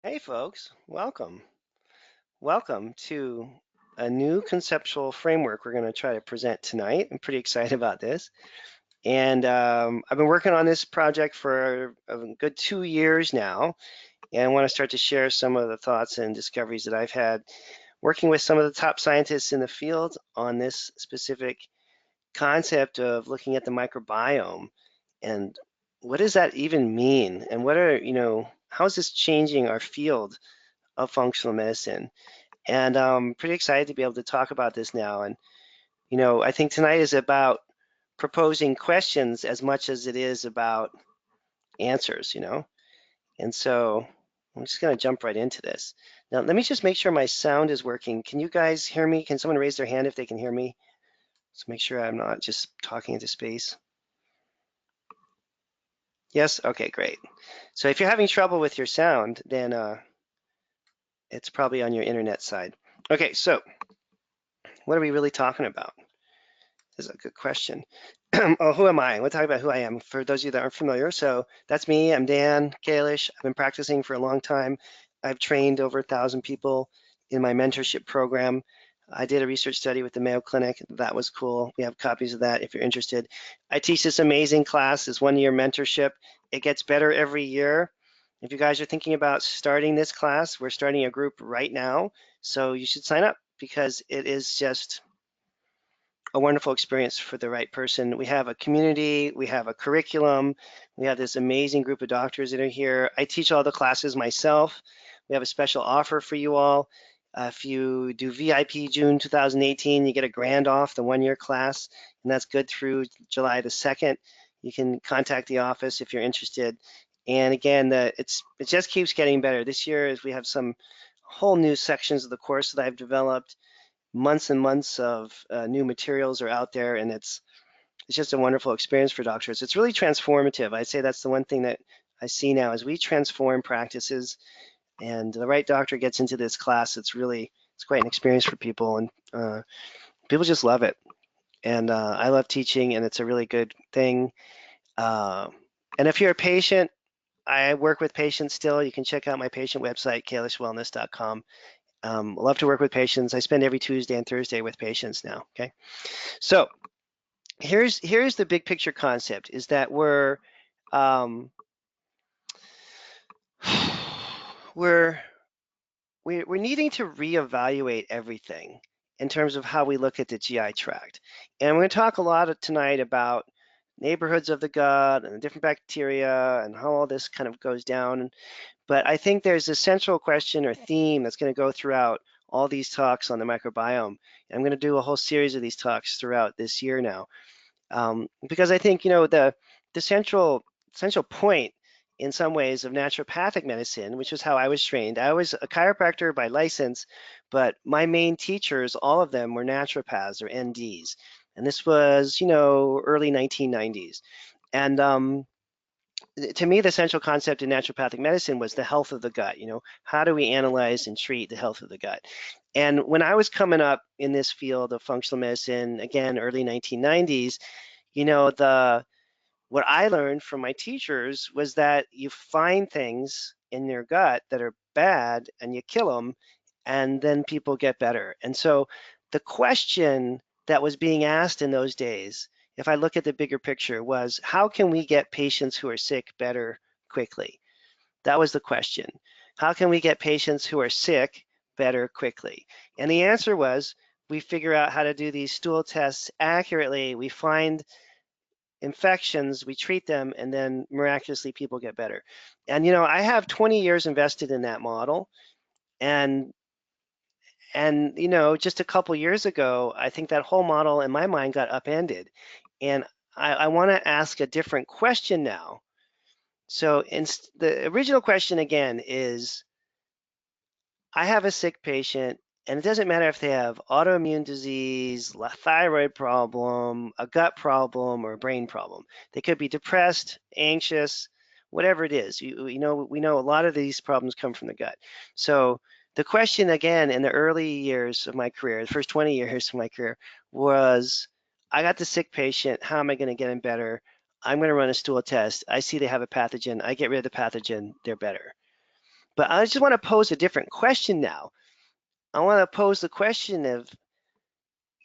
Hey folks, welcome. Welcome to a new conceptual framework we're going to try to present tonight. I'm pretty excited about this. And I've been working on this project for a good 2 years now, and I want to start to share some of the thoughts and discoveries that I've had working with some of the top scientists in the field on this specific concept of looking at the microbiome and what does that even mean? And what are, how is this changing our field of functional medicine? And I'm pretty excited to be able to talk about this now. And, I think tonight is about proposing questions as much as it is about answers. And so I'm just going to jump right into this. Now, let me just make sure my sound is working. Can you guys hear me? Can someone raise their hand if they can hear me? Let's make sure I'm not just talking into space. Yes? Okay, great. So if you're having trouble with your sound, then it's probably on your internet side. Okay, so what are we really talking about? This is a good question. Oh, who am I? We'll talk about who I am for those of you that aren't familiar. So that's me. I'm Dan Kalish. I've been practicing for a long time. I've trained over 1,000 people in my mentorship program. I did a research study with the Mayo Clinic. That was cool. We have copies of that if you're interested. I teach this amazing class, this 1-year mentorship. It gets better every year. If you guys are thinking about starting this class, we're starting a group right now. So you should sign up because it is just a wonderful experience for the right person. We have a community, we have a curriculum, we have this amazing group of doctors that are here. I teach all the classes myself. We have a special offer for you all. If you do VIP June 2018, you get a grand off the 1-year class, and that's good through July the 2nd. You can contact the office if you're interested. And again, it just keeps getting better. This year, as we have some whole new sections of the course that I've developed, months and months of new materials are out there, and it's just a wonderful experience for doctors. It's really transformative. I say that's the one thing that I see now as we transform practices, and the right doctor gets into this class. It's quite an experience for people, and people just love it. And I love teaching, and it's a really good thing. Uh, and if you're a patient, I work with patients still. You can check out my patient website, kalishwellness.com. Love to work with patients. I spend every Tuesday and Thursday with patients now. Okay, so here's the big picture concept: is that um, we're we're needing to reevaluate everything in terms of how we look at the GI tract, and we're going to talk a lot tonight about neighborhoods of the gut and the different bacteria and how all this kind of goes down. But I think there's a central question or theme that's going to go throughout all these talks on the microbiome. And I'm going to do a whole series of these talks throughout this year now, because I think the central point in some ways of naturopathic medicine, which is how I was trained. I was a chiropractor by license, but my main teachers, all of them were naturopaths or NDs, and this was early 1990s. And to me, the central concept in naturopathic medicine was the health of the gut. How do we analyze and treat the health of the gut? And when I was coming up in this field of functional medicine, again, early 1990s, the what I learned from my teachers was that you find things in your gut that are bad and you kill them, and then people get better. And so the question that was being asked in those days, if I look at the bigger picture, was how can we get patients who are sick better quickly? That was the question. How can we get patients who are sick better quickly? And the answer was we figure out how to do these stool tests accurately. We find infections, we treat them, and then miraculously people get better. And I have 20 years invested in that model, and just a couple years ago, I think that whole model in my mind got upended, and I want to ask a different question now. So the original question again is, I have a sick patient, and it doesn't matter if they have autoimmune disease, a thyroid problem, a gut problem, or a brain problem. They could be depressed, anxious, whatever it is. We know a lot of these problems come from the gut. So the question again in the early years of my career, the first 20 years of my career, was I got the sick patient. How am I going to get them better? I'm going to run a stool test. I see they have a pathogen. I get rid of the pathogen. They're better. But I just want to pose a different question now. I want to pose the question of,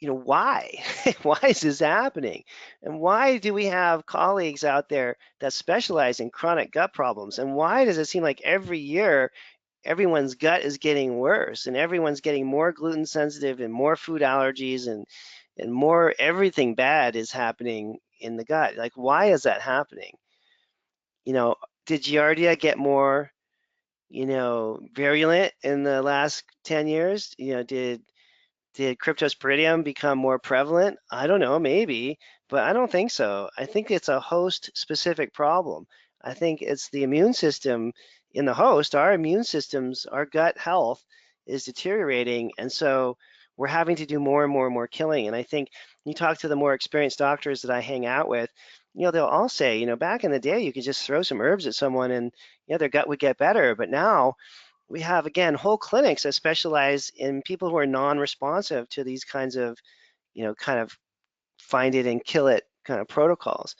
why? Why is this happening? And why do we have colleagues out there that specialize in chronic gut problems? And why does it seem like every year everyone's gut is getting worse and everyone's getting more gluten sensitive and more food allergies and more everything bad is happening in the gut? Like, why is that happening? You know, did Giardia get more, virulent in the last 10 years? Did Cryptosporidium become more prevalent? I don't know, maybe, but I don't think so. I think it's a host-specific problem. I think it's the immune system in the host. Our immune systems, our gut health is deteriorating, and so we're having to do more and more and more killing. And I think you talk to the more experienced doctors that I hang out with, they'll all say, back in the day, you could just throw some herbs at someone and, their gut would get better. But now we have, again, whole clinics that specialize in people who are non-responsive to these kinds of, kind of find it and kill it kind of protocols.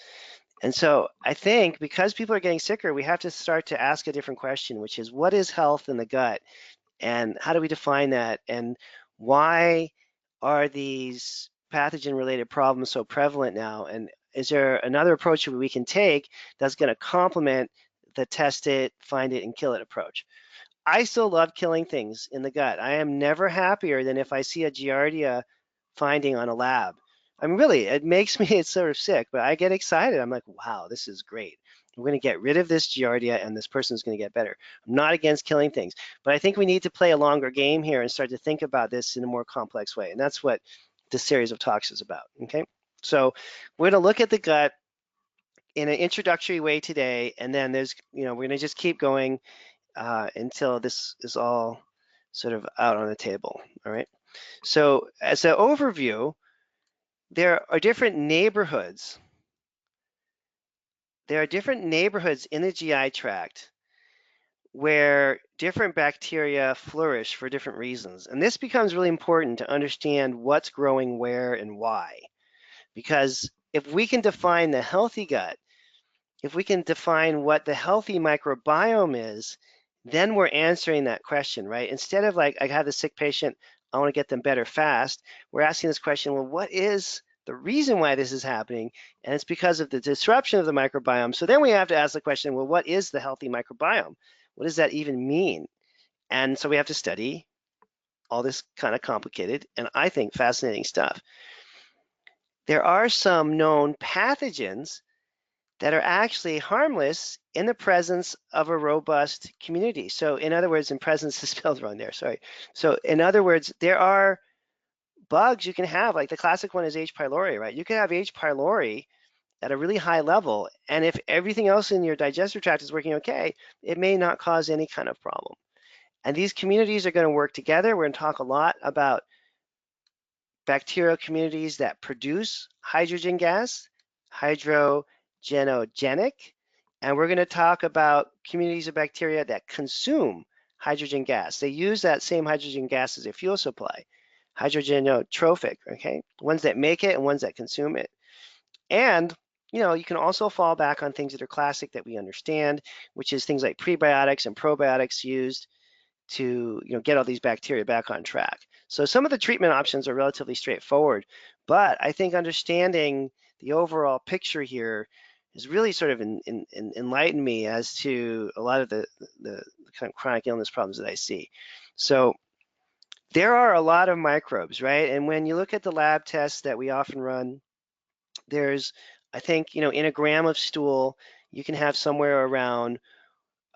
And so I think because people are getting sicker, we have to start to ask a different question, which is what is health in the gut? And how do we define that? And why are these pathogen-related problems so prevalent now? And is there another approach that we can take that's going to complement the test it, find it, and kill it approach? I still love killing things in the gut. I am never happier than if I see a Giardia finding on a lab. I mean, really, it makes me, it's sort of sick, but I get excited. I'm like, wow, this is great. We're going to get rid of this Giardia and this person's going to get better. I'm not against killing things, but I think we need to play a longer game here and start to think about this in a more complex way. And that's what this series of talks is about, okay? So we're going to look at the gut in an introductory way today, and then we're going to just keep going until this is all sort of out on the table, all right? So as an overview, there are different neighborhoods. There are different neighborhoods in the GI tract where different bacteria flourish for different reasons. And this becomes really important to understand what's growing where and why. Because if we can define the healthy gut, if we can define what the healthy microbiome is, then we're answering that question, right? Instead of like, I have a sick patient, I want to get them better fast, we're asking this question, well, what is the reason why this is happening? And it's because of the disruption of the microbiome. So then we have to ask the question, well, what is the healthy microbiome? What does that even mean? And so we have to study all this kind of complicated and I think fascinating stuff. There are some known pathogens that are actually harmless in the presence of a robust community. So in other words, and presence is spelled wrong there, sorry. So in other words, there are bugs you can have, like the classic one is H. pylori, right? You can have H. pylori at a really high level, and if everything else in your digestive tract is working okay, it may not cause any kind of problem. And these communities are going to work together. We're going to talk a lot about bacterial communities that produce hydrogen gas, hydrogenogenic, and we're going to talk about communities of bacteria that consume hydrogen gas. They use that same hydrogen gas as a fuel supply, hydrogenotrophic, okay? Ones that make it and ones that consume it. And you can also fall back on things that are classic that we understand, which is things like prebiotics and probiotics used to get all these bacteria back on track. So some of the treatment options are relatively straightforward, but I think understanding the overall picture here has really sort of enlightened me as to a lot of the kind of chronic illness problems that I see. So there are a lot of microbes, right? And when you look at the lab tests that we often run, there's, I think, in a gram of stool, you can have somewhere around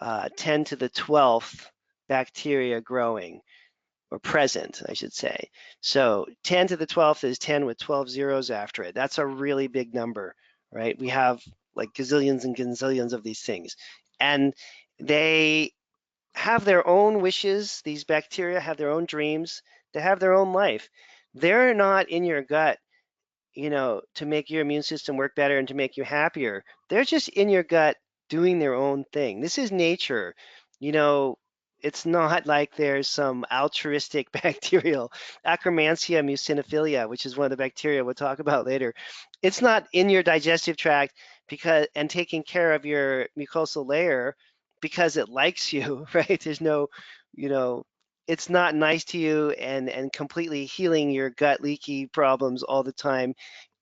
10 to the 12th bacteria growing, or present, I should say. So 10 to the 12th is 10 with 12 zeros after it. That's a really big number, right? We have like gazillions and gazillions of these things. And they have their own wishes. These bacteria have their own dreams. They have their own life. They're not in your gut, to make your immune system work better and to make you happier. They're just in your gut doing their own thing. This is nature. It's not like there's some altruistic bacterial, Akkermansia mucinophilia, which is one of the bacteria we'll talk about later. It's not in your digestive tract and taking care of your mucosal layer because it likes you, right? There's no, it's not nice to you and completely healing your gut leaky problems all the time,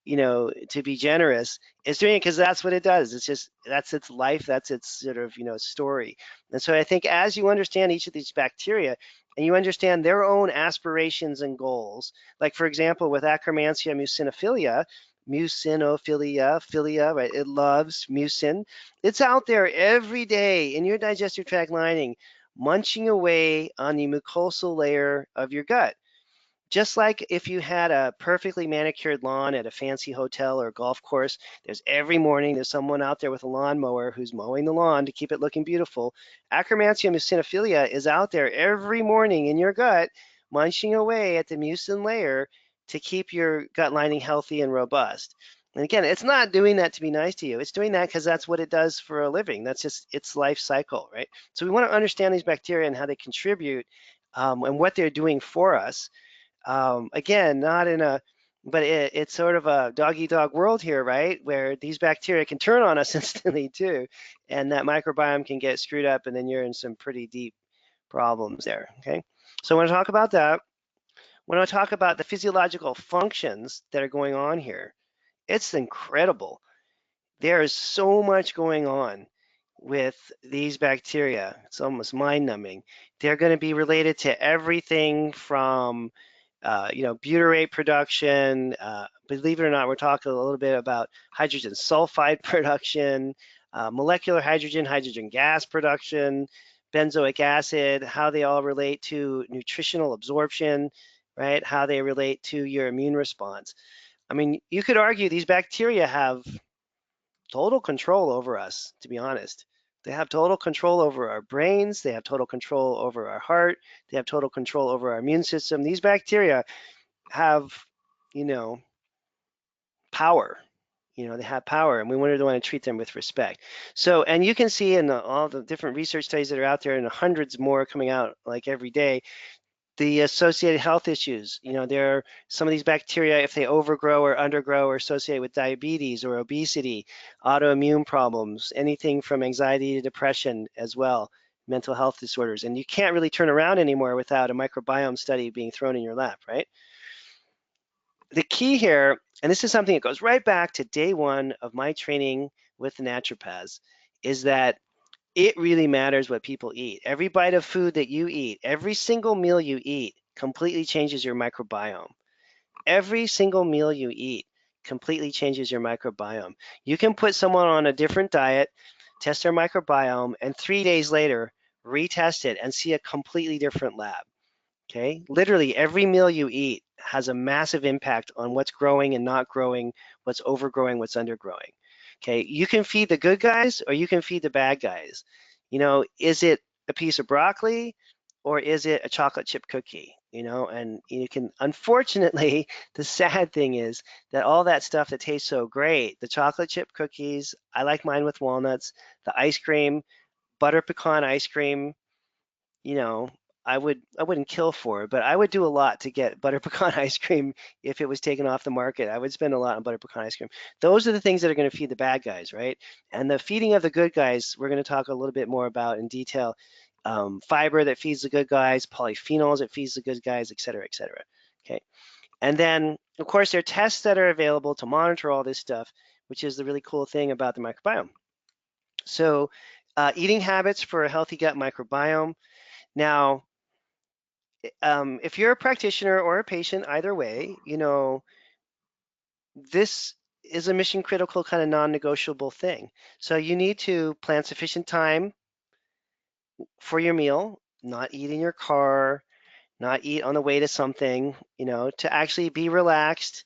to be generous. It's doing it because that's what it does. It's just, that's its life, that's its sort of, story. And so I think as you understand each of these bacteria and you understand their own aspirations and goals, like for example, with Akkermansia mucinophilia, right? It loves mucin. It's out there every day in your digestive tract lining, munching away on the mucosal layer of your gut. Just like if you had a perfectly manicured lawn at a fancy hotel or golf course, every morning there's someone out there with a lawnmower who's mowing the lawn to keep it looking beautiful. Akkermansia mucinophilia is out there every morning in your gut, munching away at the mucin layer to keep your gut lining healthy and robust. And again, it's not doing that to be nice to you. It's doing that because that's what it does for a living. That's just its life cycle, right? So we want to understand these bacteria and how they contribute and what they're doing for us. Again, not in a, but it's sort of a dog-eat-dog world here, right? Where these bacteria can turn on us instantly too, and that microbiome can get screwed up, and then you're in some pretty deep problems there, okay? So I want to talk about that. When I talk about the physiological functions that are going on here, it's incredible. There is so much going on with these bacteria. It's almost mind-numbing. They're going to be related to everything from butyrate production. Believe it or not, we're talking a little bit about hydrogen sulfide production, molecular hydrogen gas production, benzoic acid, how they all relate to nutritional absorption, right? How they relate to your immune response. I mean, you could argue these bacteria have total control over us, to be honest. They have total control over our brains. They have total control over our heart. They have total control over our immune system. These bacteria have, power. They have power, and we want to treat them with respect. So, and you can see in all the different research studies that are out there, and hundreds more coming out like every day, the associated health issues. There are some of these bacteria, if they overgrow or undergrow, are associated with diabetes or obesity, autoimmune problems, anything from anxiety to depression as well, mental health disorders. And you can't really turn around anymore without a microbiome study being thrown in your lap, right? The key here, and this is something that goes right back to day one of my training with the naturopaths, is that it really matters what people eat. Every bite of food that you eat, every single meal you eat completely changes your microbiome. Every single meal you eat completely changes your microbiome. You can put someone on a different diet, test their microbiome, and 3 days later, retest it and see a completely different lab. Okay, literally every meal you eat has a massive impact on what's growing and not growing, what's overgrowing, what's undergrowing. Okay, you can feed the good guys or you can feed the bad guys. Is it a piece of broccoli or is it a chocolate chip cookie? And you can, unfortunately, the sad thing is that all that stuff that tastes so great, the chocolate chip cookies, I like mine with walnuts, the ice cream, butter pecan ice cream, I wouldn't kill for it, but I would do a lot to get butter pecan ice cream if it was taken off the market. I would spend a lot on butter pecan ice cream. Those are the things that are going to feed the bad guys, right? And the feeding of the good guys, we're going to talk a little bit more about in detail. Fiber that feeds the good guys, polyphenols that feeds the good guys, et cetera, et cetera. Okay. And then, of course, there are tests that are available to monitor all this stuff, which is the really cool thing about the microbiome. So eating habits for a healthy gut microbiome. Now, if you're a practitioner or a patient, either way, this is a mission critical kind of non-negotiable thing. So you need to plan sufficient time for your meal, not eat in your car, not eat on the way to something, to actually be relaxed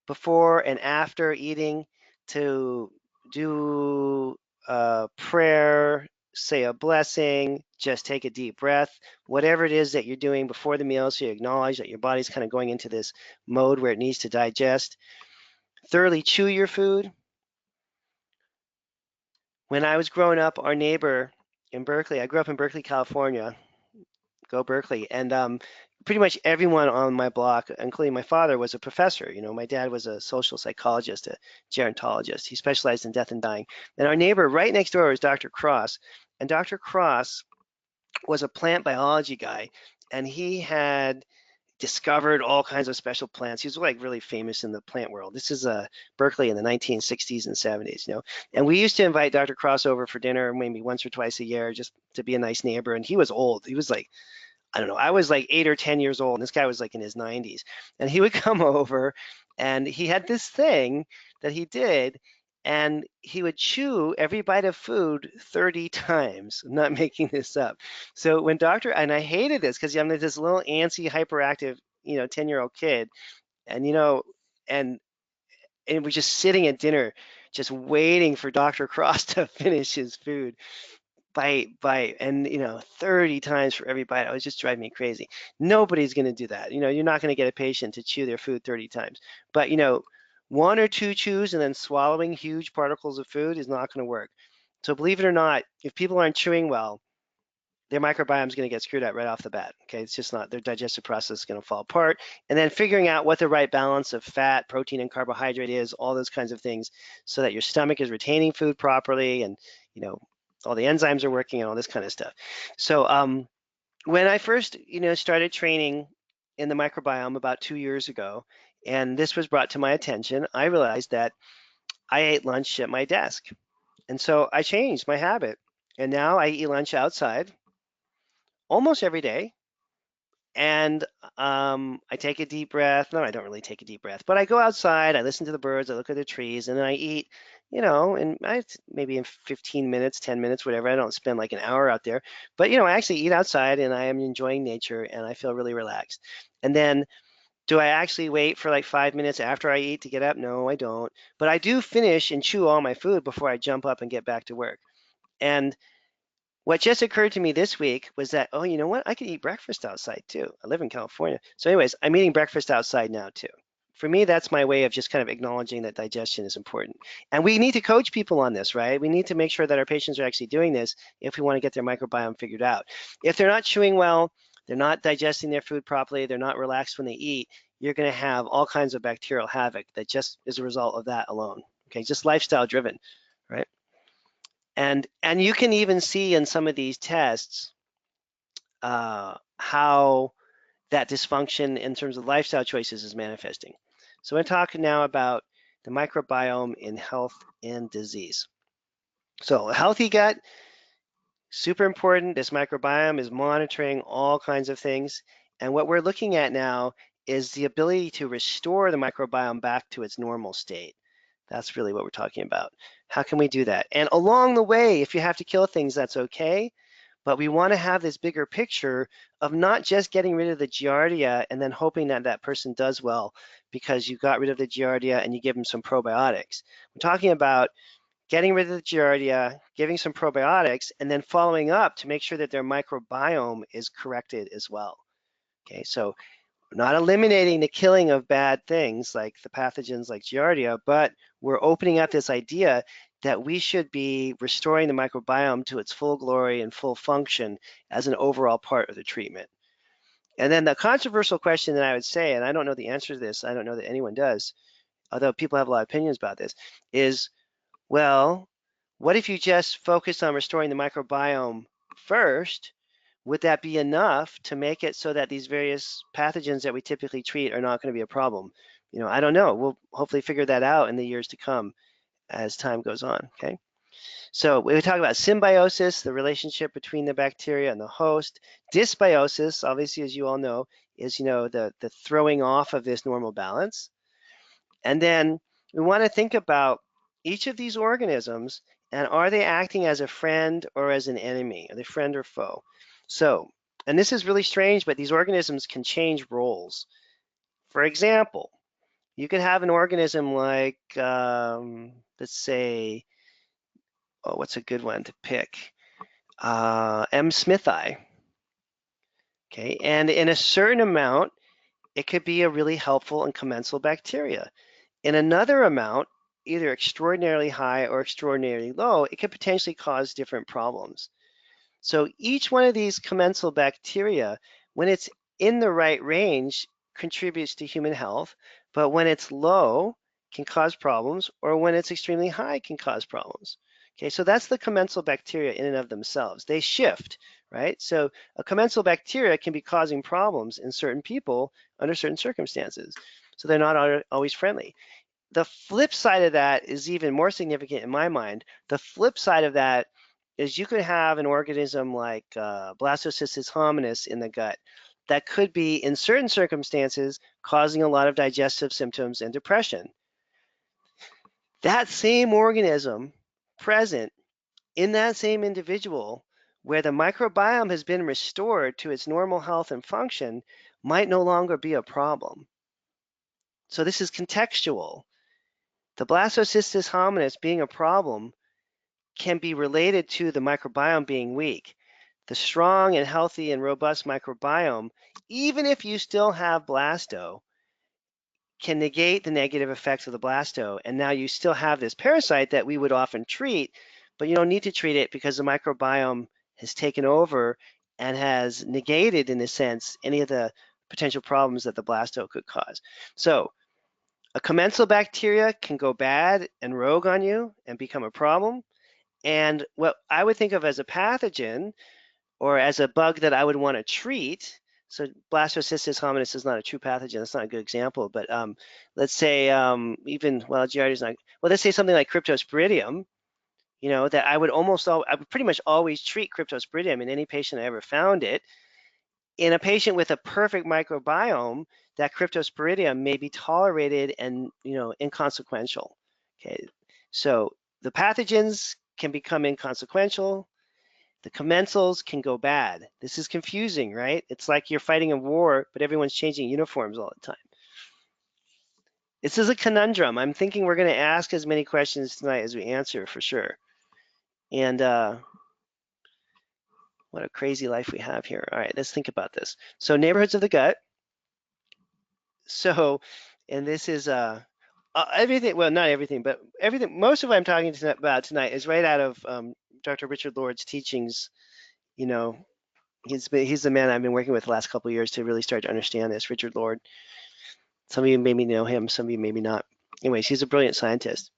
before and after eating, to do a prayer, say a blessing, just take a deep breath, whatever it is that you're doing before the meal, so you acknowledge that your body's kind of going into this mode where it needs to digest. Thoroughly chew your food. When I was growing up, our neighbor in Berkeley, I grew up in Berkeley, California, go Berkeley, and pretty much everyone on my block, including my father, was a professor. My dad was a social psychologist, a gerontologist. He specialized in death and dying. And our neighbor right next door was Dr. Cross. And Dr. Cross was a plant biology guy, and he had discovered all kinds of special plants. He was like really famous in the plant world. This is Berkeley in the 1960s and 70s, you know. And we used to invite Dr. Cross over for dinner maybe once or twice a year just to be a nice neighbor. And he was old. He was like, I don't know, I was like 8 or 10 years old, and this guy was like in his 90s. And he would come over, and he had this thing that he did, and he would chew every bite of food 30 times. I'm not making this up. So when and I hated this because I'm this little antsy, hyperactive, 10-year-old kid, and and and we're just sitting at dinner, just waiting for Dr. Cross to finish his food bite, and 30 times for every bite. It was just driving me crazy. Nobody's going to do that. You're not going to get a patient to chew their food 30 times. But one or two chews and then swallowing huge particles of food is not going to work. So believe it or not, if people aren't chewing well, their microbiome is going to get screwed up right off the bat. Okay, it's just not, their digestive process is going to fall apart. And then figuring out what the right balance of fat, protein, and carbohydrate is, all those kinds of things, so that your stomach is retaining food properly, and all the enzymes are working and all this kind of stuff. So when I first started training in the microbiome about 2 years ago, and this was brought to my attention, I realized that I ate lunch at my desk. And so I changed my habit. And now I eat lunch outside almost every day. And I take a deep breath. No, I don't really take a deep breath, but I go outside, I listen to the birds, I look at the trees, and then I eat, maybe in 15 minutes, 10 minutes, whatever. I don't spend like an hour out there, but I actually eat outside, and I am enjoying nature, and I feel really relaxed. And then do I actually wait for like 5 minutes after I eat to get up? No, I don't. But I do finish and chew all my food before I jump up and get back to work. And what just occurred to me this week was that, oh, you know what? I could eat breakfast outside too. I live in California. So anyways, I'm eating breakfast outside now too. For me, that's my way of just kind of acknowledging that digestion is important. And we need to coach people on this, right? We need to make sure that our patients are actually doing this if we want to get their microbiome figured out. If they're not chewing well, they're not digesting their food properly, they're not relaxed when they eat, you're going to have all kinds of bacterial havoc that just is a result of that alone. Okay, just lifestyle driven, right? And you can even see in some of these tests how that dysfunction in terms of lifestyle choices is manifesting. So I'm talking now about the microbiome in health and disease. So a healthy gut, super important. This microbiome is monitoring all kinds of things. And what we're looking at now is the ability to restore the microbiome back to its normal state. That's really what we're talking about. How can we do that? And along the way, if you have to kill things, that's okay. But we want to have this bigger picture of not just getting rid of the Giardia and then hoping that that person does well because you got rid of the Giardia and you give them some probiotics. We're talking about getting rid of the Giardia, giving some probiotics, and then following up to make sure that their microbiome is corrected as well. Okay, so not eliminating the killing of bad things like the pathogens like Giardia, but we're opening up this idea that we should be restoring the microbiome to its full glory and full function as an overall part of the treatment. And then the controversial question that I would say, and I don't know the answer to this, I don't know that anyone does, although people have a lot of opinions about this, is, well, what if you just focus on restoring the microbiome first? Would that be enough to make it so that these various pathogens that we typically treat are not going to be a problem? I don't know. We'll hopefully figure that out in the years to come as time goes on, okay? So we talk about symbiosis, the relationship between the bacteria and the host. Dysbiosis, obviously, as you all know, is, the throwing off of this normal balance. And then we want to think about each of these organisms, and are they acting as a friend or as an enemy? Are they friend or foe? So, and this is really strange, but these organisms can change roles. For example, you could have an organism like, let's say, oh, what's a good one to pick? M. smithi. Okay, and in a certain amount, it could be a really helpful and commensal bacteria. In another amount, either extraordinarily high or extraordinarily low, it could potentially cause different problems. So each one of these commensal bacteria, when it's in the right range, contributes to human health, but when it's low, can cause problems, or when it's extremely high, can cause problems. Okay, so that's the commensal bacteria in and of themselves. They shift, right? So a commensal bacteria can be causing problems in certain people under certain circumstances. So they're not always friendly. The flip side of that is even more significant in my mind. The flip side of that is you could have an organism like Blastocystis hominis in the gut that could be, in certain circumstances, causing a lot of digestive symptoms and depression. That same organism present in that same individual where the microbiome has been restored to its normal health and function might no longer be a problem. So this is contextual. The Blastocystis hominis being a problem can be related to the microbiome being weak. The strong and healthy and robust microbiome, even if you still have blasto, can negate the negative effects of the blasto. And now you still have this parasite that we would often treat, but you don't need to treat it because the microbiome has taken over and has negated, in a sense, any of the potential problems that the blasto could cause. So a commensal bacteria can go bad and rogue on you and become a problem. And what I would think of as a pathogen or as a bug that I would want to treat, so Blastocystis hominis is not a true pathogen. That's not a good example, but let's say even, well, Giardia is not, well, let's say something like Cryptosporidium, you know, that I would pretty much always treat Cryptosporidium in any patient I ever found it. In a patient with a perfect microbiome, that Cryptosporidium may be tolerated and, you know, inconsequential. Okay, so the pathogens can become inconsequential. The commensals can go bad. This is confusing, right? It's like you're fighting a war, but everyone's changing uniforms all the time. This is a conundrum. I'm thinking we're going to ask as many questions tonight as we answer, for sure. And what a crazy life we have here. All right, let's think about this. So neighborhoods of the gut. So, and this is everything, well, not everything, but everything, most of what I'm talking about tonight is right out of Dr. Richard Lord's teachings. You know, he's the man I've been working with the last couple of years to really start to understand this, Richard Lord. Some of you maybe know him, some of you maybe not. Anyways, he's a brilliant scientist.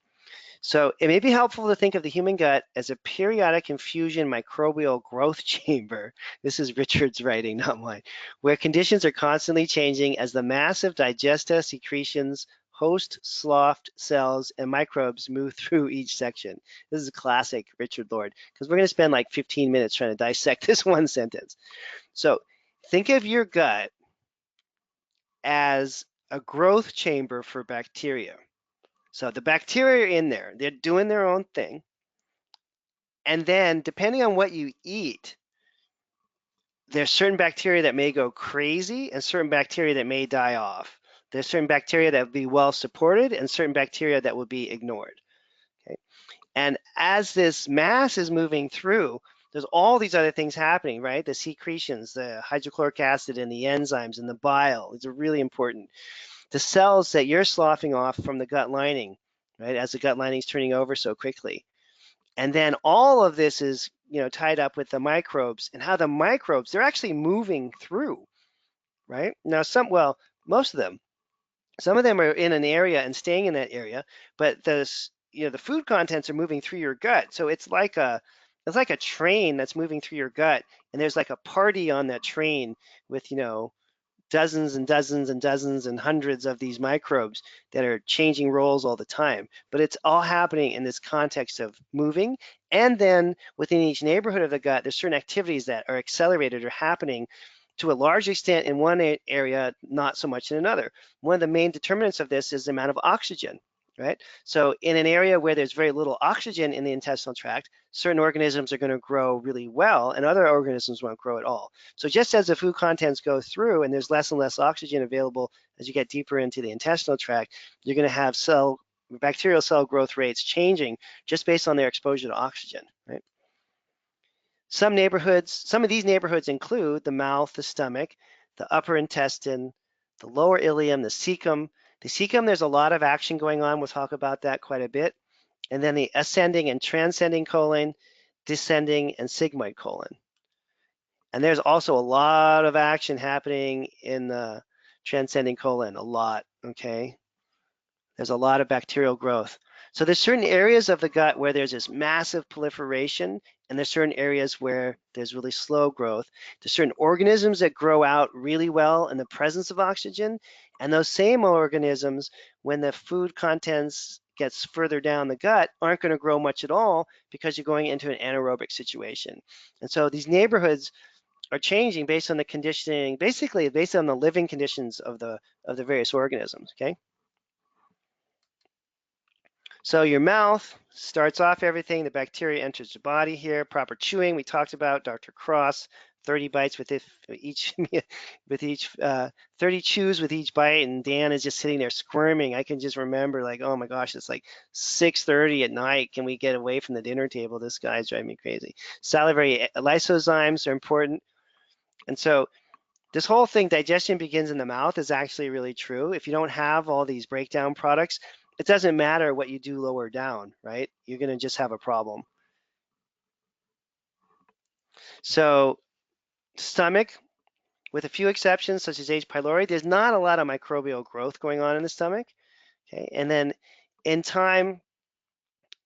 So it may be helpful to think of the human gut as a periodic infusion microbial growth chamber. This is Richard's writing, not mine, where conditions are constantly changing as the massive digesta secretions, host sloughed cells, and microbes move through each section. This is a classic Richard Lord, because we're going to spend like 15 minutes trying to dissect this one sentence. So think of your gut as a growth chamber for bacteria. So the bacteria are in there, they're doing their own thing. And then depending on what you eat, there's certain bacteria that may go crazy and certain bacteria that may die off. There's certain bacteria that will be well supported and certain bacteria that will be ignored. Okay? And as this mass is moving through, there's all these other things happening, right? The secretions, the hydrochloric acid and the enzymes and the bile. These are really important. The cells that you're sloughing off from the gut lining, right? As the gut lining is turning over so quickly. And then all of this is, you know, tied up with the microbes and how the microbes, they're actually moving through, right? Now most of them, some of them are in an area and staying in that area, but the food contents are moving through your gut. So it's like a train that's moving through your gut, and there's like a party on that train with, you know, dozens and dozens and dozens and hundreds of these microbes that are changing roles all the time. But it's all happening in this context of moving. And then within each neighborhood of the gut, there's certain activities that are accelerated or happening to a large extent in one area, not so much in another. One of the main determinants of this is the amount of oxygen, right? So in an area where there's very little oxygen in the intestinal tract, certain organisms are going to grow really well and other organisms won't grow at all. So just as the food contents go through and there's less and less oxygen available as you get deeper into the intestinal tract, you're going to have bacterial cell growth rates changing just based on their exposure to oxygen, right? Some of these neighborhoods include the mouth, the stomach, the upper intestine, the lower ileum, the cecum. The cecum, there's a lot of action going on. We'll talk about that quite a bit. And then the ascending and transcending colon, descending and sigmoid colon. And there's also a lot of action happening in the transcending colon, a lot, okay? There's a lot of bacterial growth. So there's certain areas of the gut where there's this massive proliferation, and there's certain areas where there's really slow growth. There's certain organisms that grow out really well in the presence of oxygen, and those same organisms, when the food contents gets further down the gut, aren't going to grow much at all because you're going into an anaerobic situation. And so these neighborhoods are changing based on the conditioning, basically based on the living conditions of the various organisms, okay? So your mouth starts off everything. The bacteria enters the body here. Proper chewing, we talked about. Dr. Cross, 30 bites with each, 30 chews with each bite, and Dan is just sitting there squirming. I can just remember, like, oh my gosh, it's like 6:30 at night. Can we get away from the dinner table? This guy's driving me crazy. Salivary lysozymes are important, and so this whole thing, digestion begins in the mouth, is actually really true. If you don't have all these breakdown products, it doesn't matter what you do lower down, right? You're going to just have a problem. So stomach, with a few exceptions, such as H. pylori, there's not a lot of microbial growth going on in the stomach, okay? And then in time,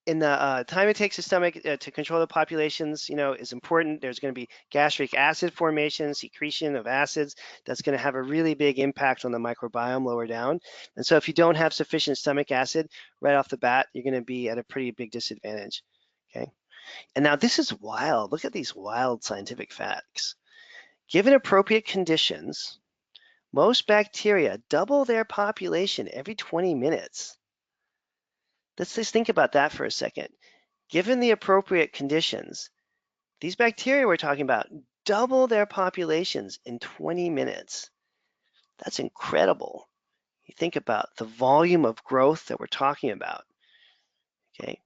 time it takes the stomach to control the populations, is important. There's going to be gastric acid formation, secretion of acids. That's going to have a really big impact on the microbiome lower down. And so if you don't have sufficient stomach acid right off the bat, you're going to be at a pretty big disadvantage, okay? And now this is wild. Look at these wild scientific facts. Given appropriate conditions, most bacteria double their population every 20 minutes. Let's just think about that for a second. Given the appropriate conditions, these bacteria we're talking about double their populations in 20 minutes. That's incredible. You think about the volume of growth that we're talking about, okay?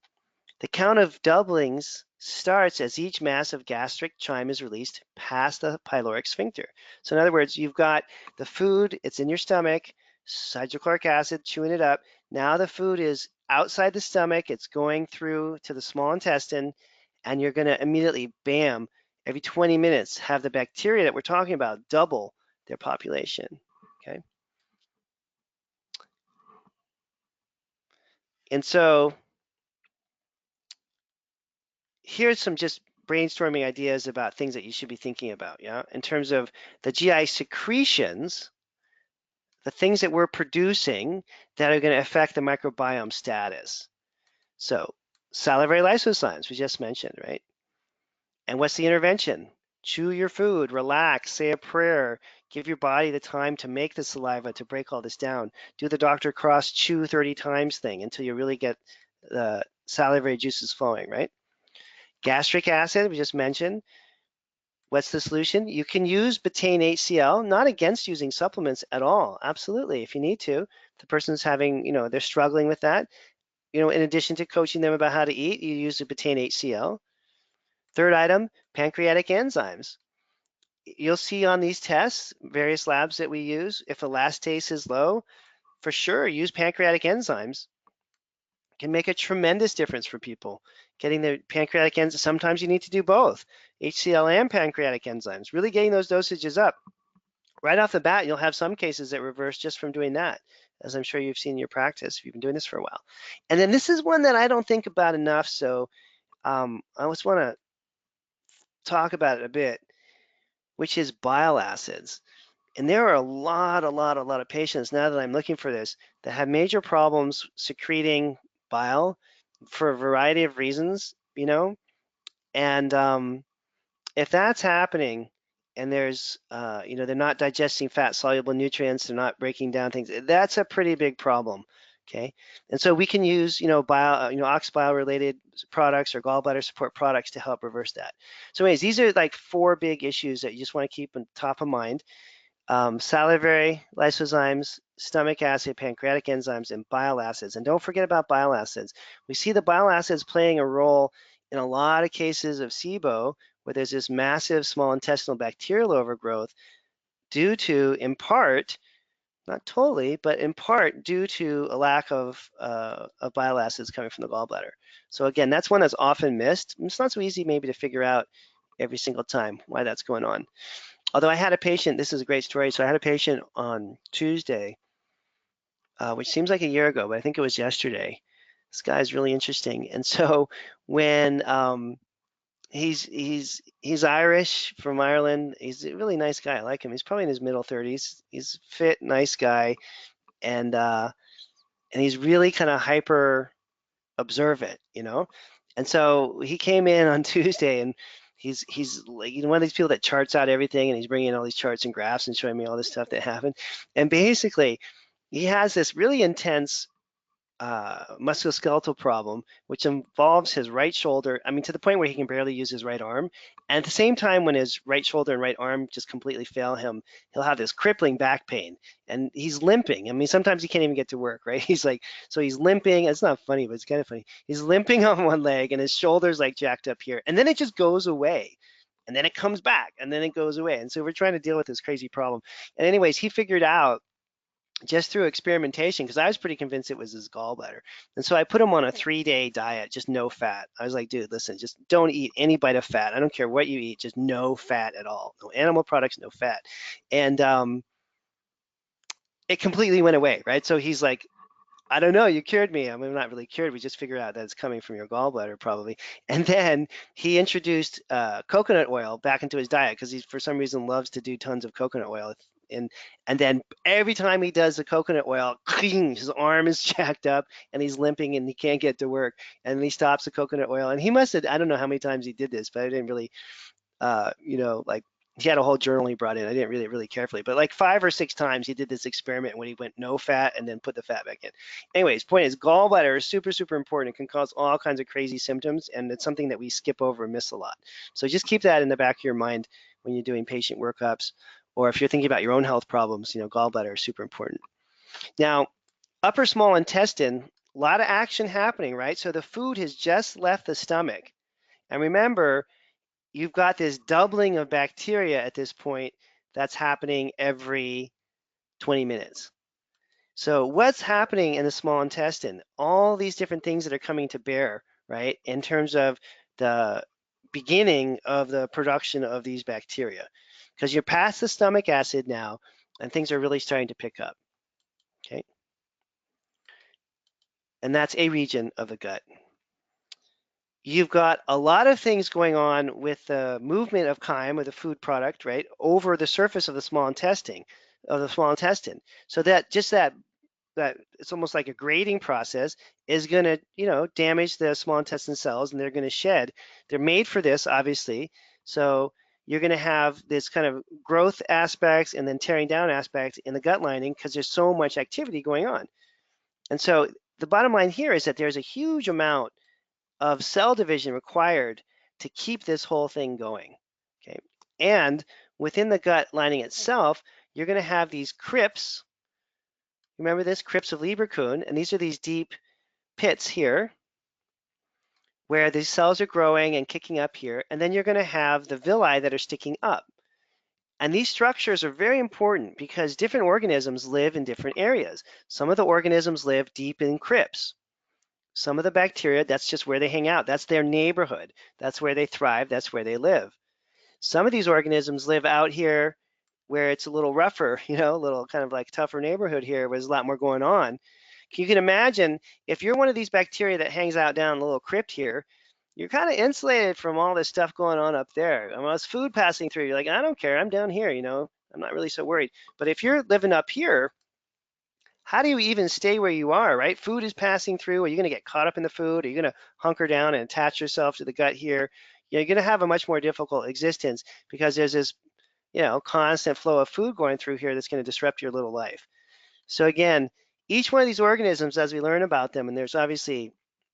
The count of doublings starts as each massive gastric chyme is released past the pyloric sphincter. So in other words, you've got the food, it's in your stomach, hydrochloric acid, chewing it up. Now the food is outside the stomach, it's going through to the small intestine, and you're going to immediately, bam, every 20 minutes have the bacteria that we're talking about double their population, okay? And so here's some just brainstorming ideas about things that you should be thinking about, yeah? In terms of the GI secretions, the things that we're producing that are going to affect the microbiome status. So salivary lysozymes, we just mentioned, right? And what's the intervention? Chew your food, relax, say a prayer, give your body the time to make the saliva to break all this down. Do the Dr. Cross chew 30 times thing until you really get the salivary juices flowing, right? Gastric acid, we just mentioned. What's the solution? You can use betaine HCl, not against using supplements at all. Absolutely, if you need to. If the person's having, they're struggling with that. In addition to coaching them about how to eat, you use the betaine HCl. Third item, pancreatic enzymes. You'll see on these tests, various labs that we use, if elastase is low, for sure, use pancreatic enzymes. Can make a tremendous difference for people. Getting the pancreatic enzymes, sometimes you need to do both, HCl and pancreatic enzymes, really getting those dosages up. Right off the bat, you'll have some cases that reverse just from doing that, as I'm sure you've seen in your practice if you've been doing this for a while. And then this is one that I don't think about enough, so I just want to talk about it a bit, which is bile acids. And there are a lot of patients, now that I'm looking for this, that have major problems secreting bile for a variety of reasons, and if that's happening and there's, they're not digesting fat soluble nutrients, they're not breaking down things, that's a pretty big problem, okay? And so we can use, ox bile related products or gallbladder support products to help reverse that. So anyways, these are like 4 big issues that you just want to keep on top of mind. Salivary lysozymes, stomach acid, pancreatic enzymes, and bile acids. And don't forget about bile acids. We see the bile acids playing a role in a lot of cases of SIBO, where there's this massive small intestinal bacterial overgrowth due to, in part, not totally, but in part due to a lack of bile acids coming from the gallbladder. So again, that's one that's often missed. It's not so easy maybe to figure out every single time why that's going on. Although I had a patient, this is a great story. So I had a patient on Tuesday, which seems like a year ago, but I think it was yesterday, This guy's really interesting. And so when he's Irish from Ireland, he's a really nice guy. I like him. He's probably in his middle 30s. He's fit, nice guy, and he's really kind of hyper observant, you know. And so he came in on Tuesday, and he's like, one of these people that charts out everything, and he's bringing in all these charts and graphs and showing me all this stuff that happened. And basically, he has this really intense musculoskeletal problem, which involves his right shoulder. I mean, to the point where he can barely use his right arm. And at the same time, when his right shoulder and right arm just completely fail him, he'll have this crippling back pain, and he's limping. I mean, sometimes he can't even get to work, right? He's like, so he's limping. It's not funny, but it's kind of funny. He's limping on one leg, and his shoulder's like jacked up here, and then it just goes away. And then it comes back, and then it goes away. And so we're trying to deal with this crazy problem. And anyways, he figured out just through experimentation, because I was pretty convinced it was his gallbladder. And so I put him on a 3-day diet, just no fat. I was like, dude, listen, just don't eat any bite of fat. I don't care what you eat, just no fat at all. No animal products, no fat. And it completely went away, right? So he's like, I don't know, you cured me. I mean, not really cured. We just figured out that it's coming from your gallbladder probably. And then he introduced coconut oil back into his diet because he, for some reason, loves to do tons of coconut oil. And then every time he does the coconut oil, his arm is jacked up and he's limping and he can't get to work. And then he stops the coconut oil. And he must have, I don't know how many times he did this, but I didn't really, like, he had a whole journal he brought in. I didn't read it really carefully, but like 5 or 6 times he did this experiment when he went no fat and then put the fat back in. Anyways, point is, gallbladder is super, super important. It can cause all kinds of crazy symptoms, and it's something that we skip over and miss a lot. So just keep that in the back of your mind when you're doing patient workups, or if you're thinking about your own health problems, gallbladder is super important. Now, upper small intestine, a lot of action happening, right? So the food has just left the stomach. And remember, you've got this doubling of bacteria at this point that's happening every 20 minutes. So what's happening in the small intestine? All these different things that are coming to bear, right, in terms of the beginning of the production of these bacteria. Because you're past the stomach acid now, and things are really starting to pick up, okay? And that's a region of the gut. You've got a lot of things going on with the movement of chyme, or the food product, right, over the surface of the small intestine, So that just that it's almost like a grading process is going to, damage the small intestine cells, and they're going to shed. They're made for this, obviously. So you're going to have this kind of growth aspects and then tearing down aspects in the gut lining because there's so much activity going on. And so the bottom line here is that there's a huge amount of cell division required to keep this whole thing going, okay? And within the gut lining itself, you're going to have these crypts. Remember this, crypts of Lieberkühn, and these are these deep pits here where these cells are growing and kicking up here, and then you're going to have the villi that are sticking up. And these structures are very important because different organisms live in different areas. Some of the organisms live deep in crypts. Some of the bacteria, that's just where they hang out. That's their neighborhood. That's where they thrive. That's where they live. Some of these organisms live out here where it's a little rougher, a little kind of like tougher neighborhood here where there's a lot more going on. You can imagine if you're one of these bacteria that hangs out down in a little crypt here, you're kind of insulated from all this stuff going on up there. Unless food passing through, you're like, I don't care, I'm down here, I'm not really so worried. But if you're living up here, how do you even stay where you are, right? Food is passing through. Are you going to get caught up in the food? Are you going to hunker down and attach yourself to the gut here? You're going to have a much more difficult existence because there's this, constant flow of food going through here that's going to disrupt your little life. So again, each one of these organisms, as we learn about them, and there's obviously,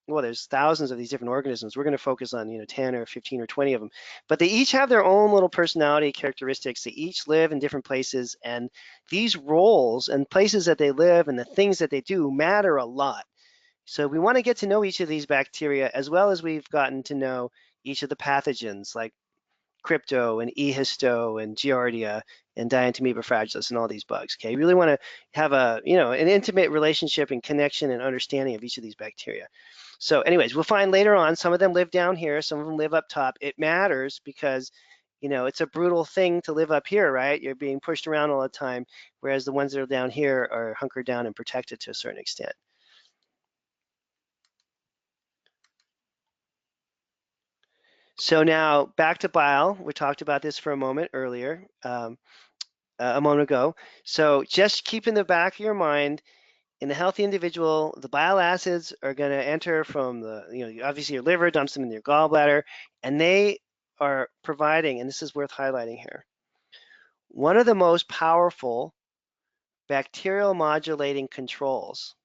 there's thousands of these different organisms. We're going to focus on, 10 or 15 or 20 of them, but they each have their own little personality characteristics. They each live in different places, and these roles and places that they live and the things that they do matter a lot. So we want to get to know each of these bacteria as well as we've gotten to know each of the pathogens like crypto and ehisto and giardia and dientamoeba fragilis and all these bugs. Okay, you really want to have an intimate relationship and connection and understanding of each of these bacteria. So anyways, we'll find later on some of them live down here, some of them live up top. It matters because it's a brutal thing to live up here, right? You're being pushed around all the time, whereas the ones that are down here are hunkered down and protected to a certain extent. So now back to bile. We talked about this for a moment earlier, a moment ago. So just keep in the back of your mind, in a healthy individual, the bile acids are going to enter from obviously your liver, dumps them in your gallbladder, and they are providing, and this is worth highlighting here, one of the most powerful bacterial modulating controls.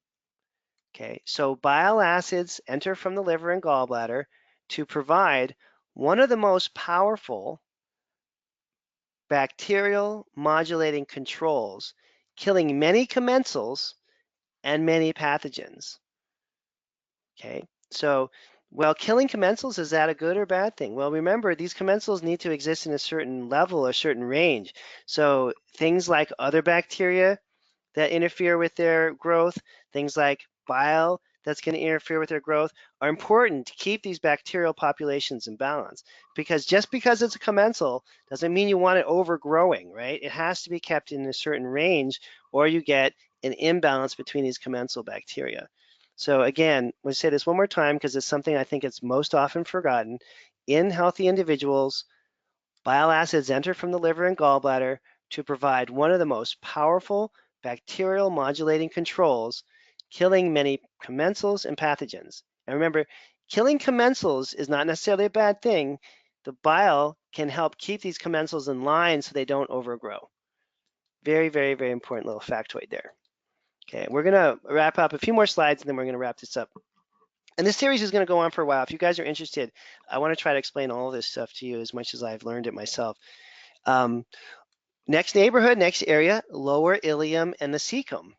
Okay, so bile acids enter from the liver and gallbladder to provide one of the most powerful bacterial modulating controls, killing many commensals and many pathogens. Okay, so well, killing commensals, is that a good or bad thing? Well, remember, these commensals need to exist in a certain level, a certain range. So things like other bacteria that interfere with their growth, things like bile that's going to interfere with their growth, are important to keep these bacterial populations in balance. Because just because it's a commensal doesn't mean you want it overgrowing, right? It has to be kept in a certain range, or you get an imbalance between these commensal bacteria. So again, we'll say this one more time because it's something I think it's most often forgotten. In healthy individuals, bile acids enter from the liver and gallbladder to provide one of the most powerful bacterial modulating controls, killing many commensals and pathogens. And remember, killing commensals is not necessarily a bad thing. The bile can help keep these commensals in line so they don't overgrow. Very, very, very important little factoid there. Okay, we're going to wrap up a few more slides and then we're going to wrap this up. And this series is going to go on for a while. If you guys are interested, I want to try to explain all of this stuff to you as much as I've learned it myself. Next neighborhood, next area, lower ileum and the cecum.